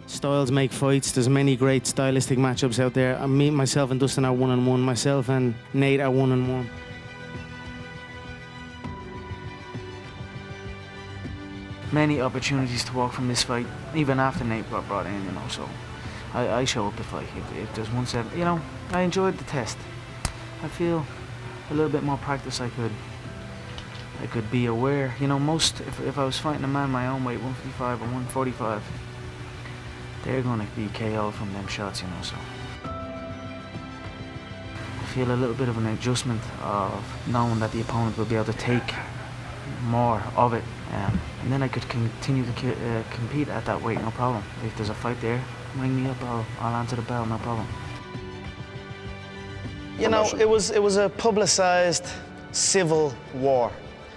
Styles make fights. There's many great stylistic matchups out there. Myself and Dustin are 1-1. Myself and Nate are 1-1. Many opportunities to walk from this fight, even after Nate got brought in, you know, so I show up the fight. If there's one set, you know, I enjoyed the test. I feel a little bit more practice I could be aware. You know, if I was fighting a man my own weight, 155 or 145, they're gonna be KO from them shots, you know, so. I feel a little bit of an adjustment of knowing that the opponent will be able to take more of it. And then I could continue to compete at that weight, no problem. If there's a fight there, ring me up, I'll answer the bell, no problem. You know, it was a publicized civil war.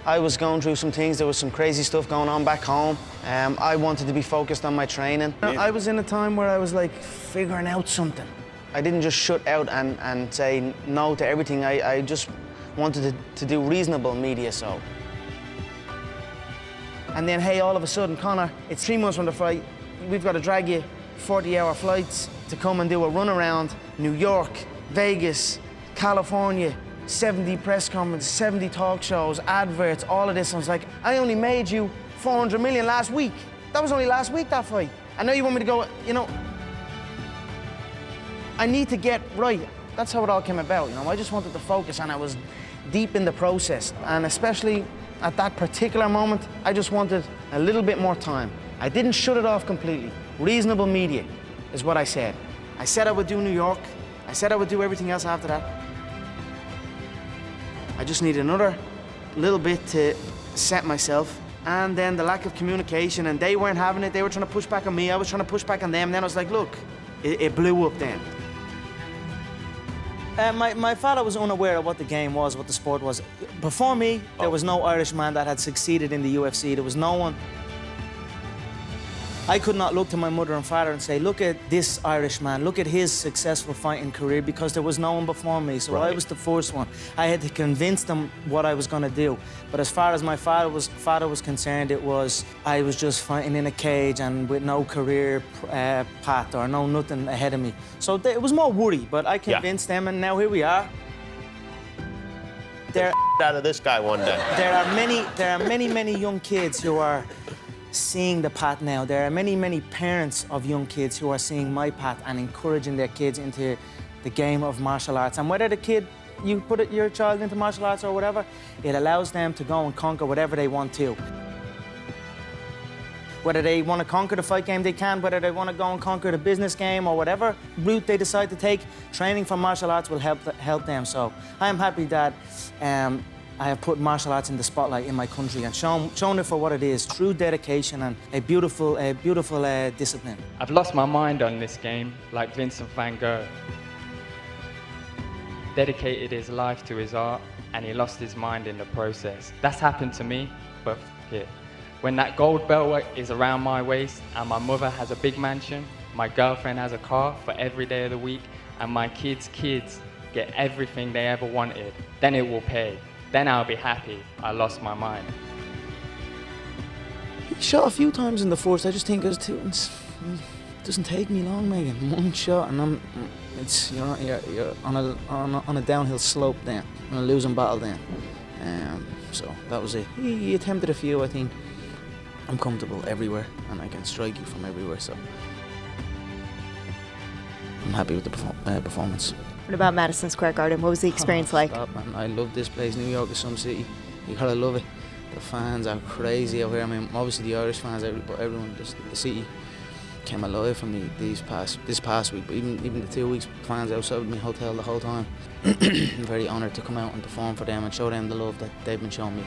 I was going through some things, there was some crazy stuff going on back home. I wanted to be focused on my training. I was in a time where I was like figuring out something. I didn't just shut out and say no to everything. I just wanted to do reasonable media, so. And then, hey, all of a sudden, Conor, it's 3 months from the fight. We've got to drag you 40-hour flights to come and do a run around New York, Vegas, California, 70 press conferences, 70 talk shows, adverts, all of this. I was like, I only made you 400 million last week. That was only last week, that fight. I know you want me to go, you know, I need to get right. That's how it all came about, you know. I just wanted to focus, and I was deep in the process. And especially at that particular moment, I just wanted a little bit more time. I didn't shut it off completely. Reasonable media is what I said. I said I would do New York. I said I would do everything else after that. I just needed another little bit to set myself. And then the lack of communication, and they weren't having it. They were trying to push back on me. I was trying to push back on them. Then I was like, look, it blew up then. My father was unaware of what the game was, what the sport was. Before me, there was no Irish man that had succeeded in the UFC. There was no one. I could not look to my mother and father and say, look at this Irish man, look at his successful fighting career, because there was no one before me, so I was the first one. I had to convince them what I was gonna do. But as far as my father was concerned, I was just fighting in a cage and with no career path or nothing ahead of me. So it was more worry, but I convinced them, and now here we are. There out of this guy one day. There are many young kids who are seeing the path now. There are many parents of young kids who are seeing my path and encouraging their kids into the game of martial arts. And whether you put your child into martial arts or whatever, it allows them to go and conquer whatever they want to. Whether they want to conquer the fight game, they can. Whether they want to go and conquer the business game or whatever route they decide to take, training for martial arts will help them. So I am happy that I have put martial arts in the spotlight in my country and shown it for what it is, true dedication and a beautiful discipline. I've lost my mind on this game, like Vincent van Gogh. Dedicated his life to his art, and he lost his mind in the process. That's happened to me, but yeah. When that gold belt is around my waist, and my mother has a big mansion, my girlfriend has a car for every day of the week, and my kids' get everything they ever wanted, then it will pay. Then I'll be happy I lost my mind. He shot a few times in the first. I just think it doesn't take me long, Megan. One shot, and you're on a downhill slope then, on a losing battle then. So that was it. He attempted a few. I think I'm comfortable everywhere, and I can strike you from everywhere. So I'm happy with the performance. What about Madison Square Garden? What was the experience like? Stop, man. I love this place. New York is some city. You gotta love it. The fans are crazy out here. I mean, obviously the Irish fans, but everyone, just the city came alive for me this past week. But even the 2 weeks, fans outside my hotel the whole time. I'm very honoured to come out and perform for them and show them the love that they've been showing me.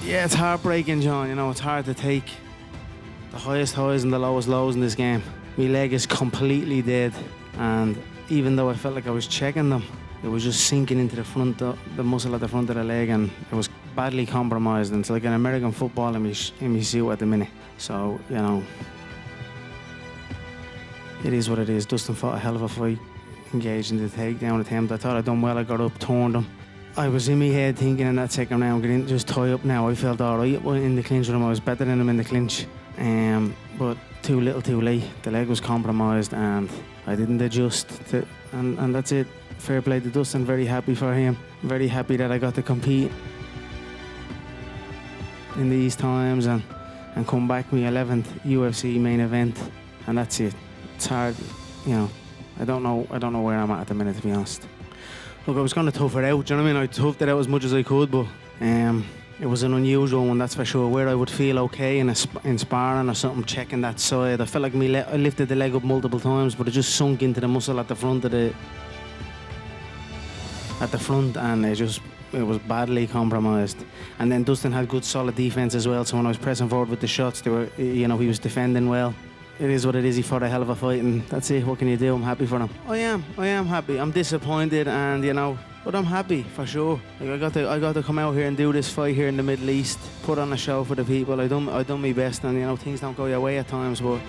Yeah, it's heartbreaking, John. You know, it's hard to take the highest highs and the lowest lows in this game. My leg is completely dead. And even though I felt like I was checking them, it was just sinking into the front, the muscle at the front of the leg, and it was badly compromised. And it's like an American football in my suit at the minute. So, you know, it is what it is. Dustin fought a hell of a fight, engaged in the takedown attempt. I thought I'd done well. I got up, turned him. I was in my head thinking in that second round, just tie up now. I felt all right in the clinch with him. I was better than him in the clinch. but too little too late. The leg was compromised and I didn't adjust to, and that's it. Fair play to Dustin, very happy for him. Very happy that I got to compete in these times and come back my 11th UFC main event, and that's it. It's hard, you know. I don't know where I'm at the minute, to be honest. Look, I was going to tough it out, do you know what I mean? I toughed it out as much as I could, but it was an unusual one, that's for sure, where I would feel okay in sparring or something, checking that side. I felt like I lifted the leg up multiple times, but it just sunk into the muscle at the front of and it was badly compromised. And then Dustin had good solid defense as well, so when I was pressing forward with the shots, he was defending well. It is what it is. He fought a hell of a fight, and that's it. What can you do? I'm happy for him. I am happy. I'm disappointed, and but I'm happy for sure. Like, I got to come out here and do this fight here in the Middle East, put on a show for the people. I done my best, and things don't go your way at times, but